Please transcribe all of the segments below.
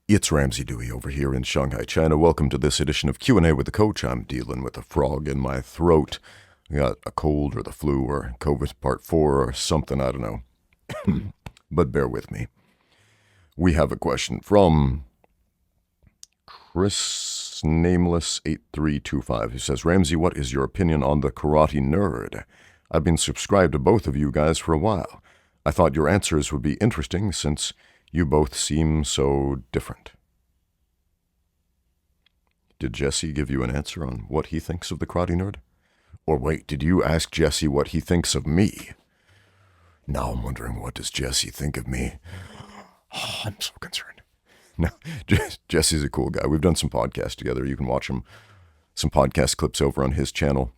It's Ramsey Dewey over here in Shanghai, China. Welcome to this edition of Q&A with the Coach. I'm dealing with a frog in my throat. I got a cold or the flu or COVID part 4 or something, I don't know. But bear with me. We have a question from Chris Nameless 8325 who says, Ramsey, what is your opinion on the karate nerd? I've been subscribed to both of you guys for a while. I thought your answers would be interesting since you both seem so different. Did Jesse give you an answer on what he thinks of the karate nerd? Or wait, did you ask Jesse what he thinks of me? Now I'm wondering, what does Jesse think of me? Oh, I'm so concerned. No, Jesse's a cool guy. We've done some podcasts together. You can watch him, some podcast clips over on his channel.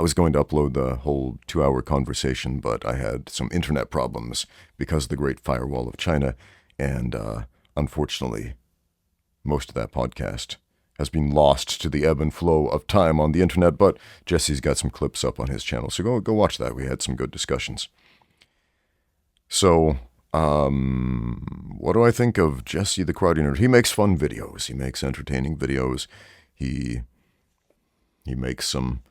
I was going to upload the whole 2-hour conversation, but I had some internet problems because of the Great Firewall of China, and unfortunately, most of that podcast has been lost to the ebb and flow of time on the internet, but Jesse's got some clips up on his channel, so go watch that. We had some good discussions. So, what do I think of Jesse the Karate Nerd? He makes fun videos. He makes entertaining videos. He makes some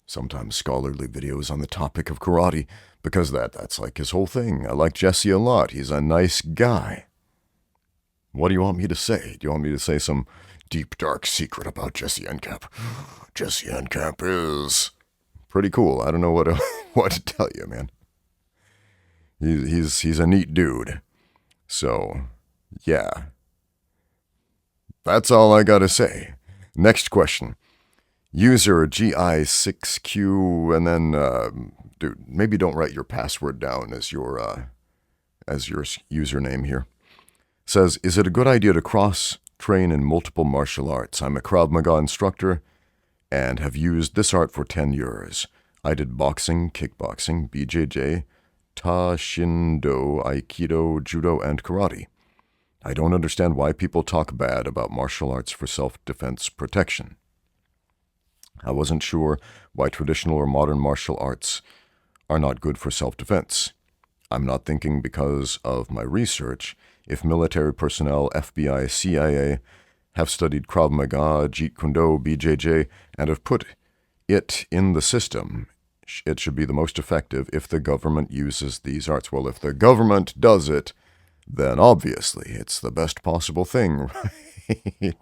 sometimes scholarly videos on the topic of karate, because that's like his whole thing. I like Jesse a lot. He's a nice guy. What do you want me to say? Do you want me to say some deep, dark secret about Jesse Enkamp? Jesse Enkamp is pretty cool. I don't know what to tell you, man. He's a neat dude. So, yeah. That's all I gotta say. Next question. User GI6Q, and then, dude, maybe don't write your password down as your username here. Says, is it a good idea to cross-train in multiple martial arts? I'm a Krav Maga instructor and have used this art for 10 years. I did boxing, kickboxing, BJJ, Ta Shindo, Aikido, Judo, and karate. I don't understand why people talk bad about martial arts for self-defense protection. I wasn't sure why traditional or modern martial arts are not good for self-defense. I'm not thinking because of my research. If military personnel, FBI, CIA, have studied Krav Maga, Jeet Kune Do, BJJ, and have put it in the system, it should be the most effective if the government uses these arts. Well, if the government does it, then obviously it's the best possible thing, right?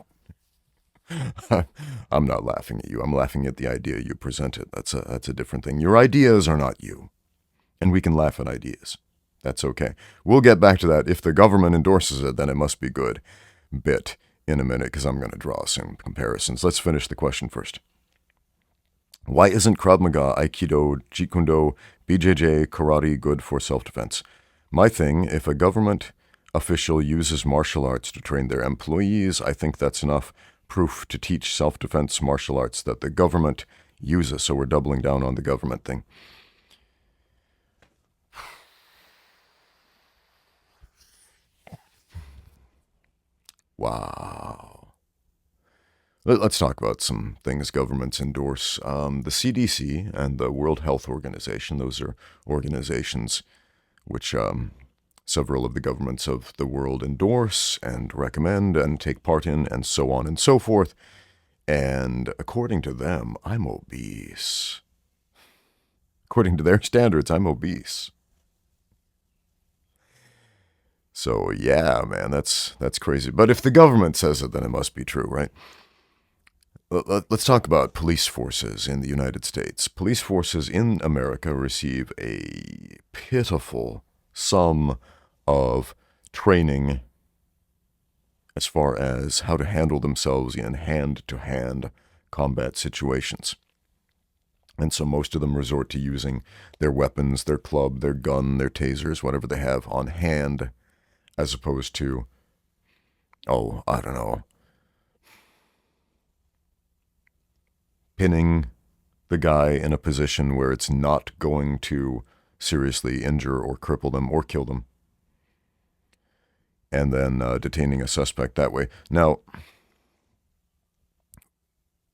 I'm not laughing at you. I'm laughing at the idea you presented. That's a different thing. Your ideas are not you. And we can laugh at ideas. That's okay. We'll get back to that. If the government endorses it, then it must be good. Bit in a minute, because I'm going to draw some comparisons. Let's finish the question first. Why isn't Krav Maga, Aikido, Jeet Kune Do, BJJ, karate good for self-defense? My thing, if a government official uses martial arts to train their employees, I think that's enough proof to teach self-defense martial arts that the government uses. So we're doubling down on the government thing. Wow. Let's talk about some things governments endorse. The CDC and the World Health Organization, those are organizations which several of the governments of the world endorse and recommend and take part in, and so on and so forth. And according to them, I'm obese. According to their standards, I'm obese. So yeah, man, that's crazy. But if the government says it, then it must be true, right? Let's talk about police forces in the United States. Police forces in America receive a pitiful sum of training as far as how to handle themselves in hand-to-hand combat situations. And so most of them resort to using their weapons, their club, their gun, their tasers, whatever they have on hand, as opposed to, I don't know, pinning the guy in a position where it's not going to seriously injure or cripple them or kill them, and then detaining a suspect that way. Now,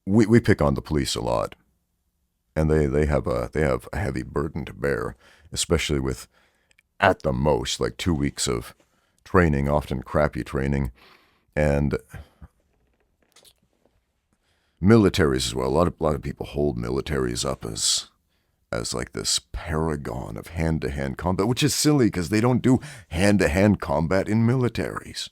we pick on the police a lot, and they have a heavy burden to bear, especially with, at the most, like 2 weeks of training, often crappy training, and militaries as well. A lot of people hold militaries up as like this paragon of hand-to-hand combat, which is silly because they don't do hand-to-hand combat in militaries.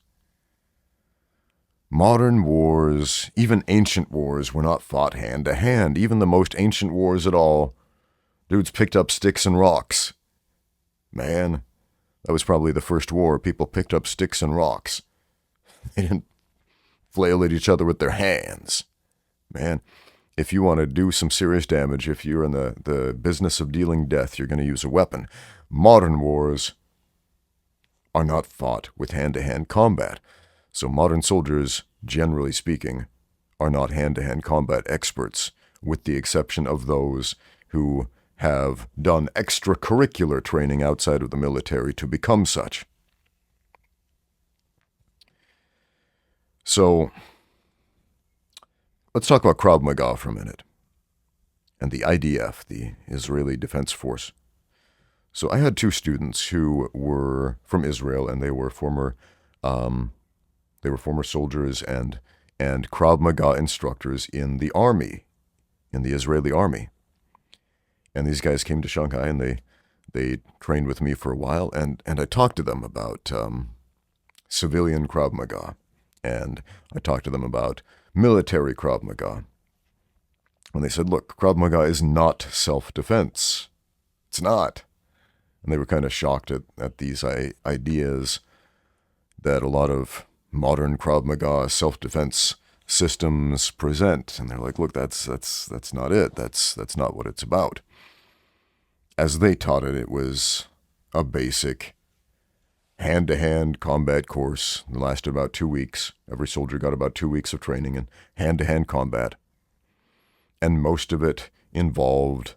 Modern wars, even ancient wars, were not fought hand-to-hand. Even the most ancient wars at all, dudes picked up sticks and rocks. Man, that was probably the first war. People picked up sticks and rocks. They didn't flail at each other with their hands. Man, if you want to do some serious damage, if you're in the business of dealing death, you're going to use a weapon. Modern wars are not fought with hand-to-hand combat. So modern soldiers, generally speaking, are not hand-to-hand combat experts, with the exception of those who have done extracurricular training outside of the military to become such. So, let's talk about Krav Maga for a minute, and the IDF, the Israeli Defense Force. So I had two students who were from Israel, and they were former soldiers and Krav Maga instructors in the army, in the Israeli army. And these guys came to Shanghai, and they trained with me for a while, and I talked to them about civilian Krav Maga, and I talked to them about military Krav Maga. And they said, look, Krav Maga is not self-defense. It's not. And they were kind of shocked at these ideas that a lot of modern Krav Maga self-defense systems present. And they're like, look, that's not it. That's not what it's about. As they taught it, it was a basic hand-to-hand combat course. It lasted about 2 weeks. Every soldier got about 2 weeks of training in hand-to-hand combat. And most of it involved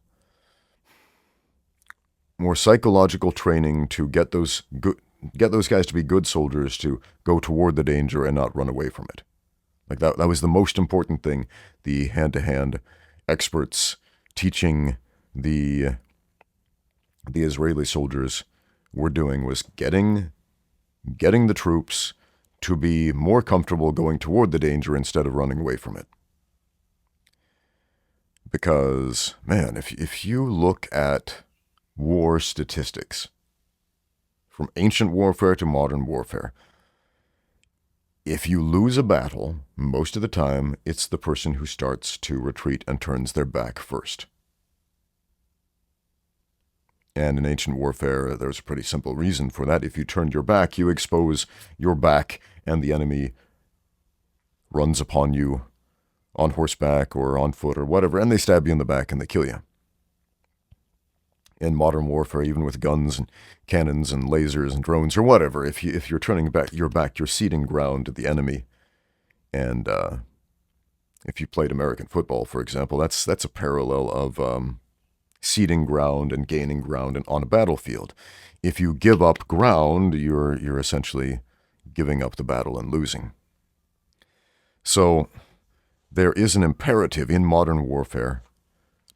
more psychological training to get those guys to be good soldiers, to go toward the danger and not run away from it. Like that was the most important thing the hand-to-hand experts teaching the Israeli soldiers were doing, was getting the troops to be more comfortable going toward the danger instead of running away from it. Because, man, if you look at war statistics, from ancient warfare to modern warfare, if you lose a battle, most of the time, it's the person who starts to retreat and turns their back first. And in ancient warfare, there's a pretty simple reason for that. If you turn your back, you expose your back, and the enemy runs upon you on horseback or on foot or whatever, and they stab you in the back and they kill you. In modern warfare, even with guns and cannons and lasers and drones or whatever, if you're turning back, you're ceding ground to the enemy. And if you played American football, for example, that's a parallel of ceding ground and gaining ground on a battlefield. If you give up ground, you're essentially giving up the battle and losing. So there is an imperative in modern warfare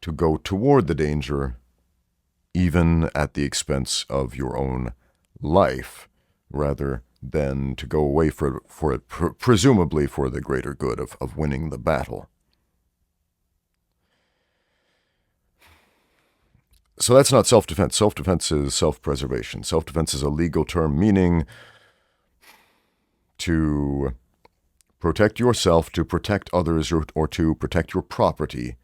to go toward the danger, even at the expense of your own life, rather than to go away for it, presumably for the greater good of winning the battle. So that's not self-defense. Self-defense is self-preservation. Self-defense is a legal term meaning to protect yourself, to protect others, or to protect your property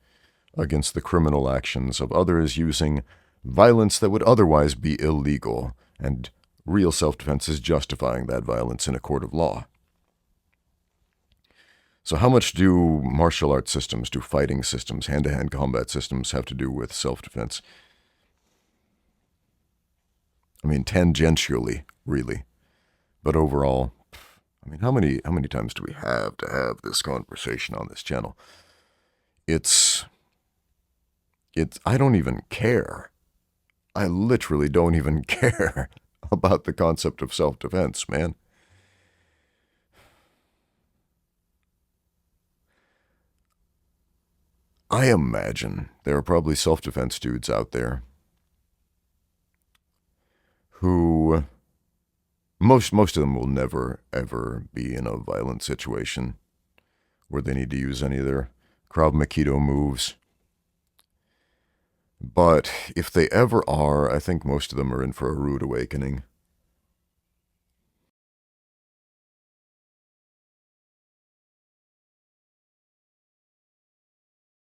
against the criminal actions of others using violence that would otherwise be illegal, and real self-defense is justifying that violence in a court of law. So how much do martial arts systems, do fighting systems, hand-to-hand combat systems have to do with self-defense? I mean, tangentially, really. But overall, I mean, how many times do we have to have this conversation on this channel? I don't even care. I literally don't even care about the concept of self-defense, man. I imagine there are probably self-defense dudes out there who Most of them will never ever be in a violent situation where they need to use any of their Krav Maga moves. But if they ever are, I think most of them are in for a rude awakening.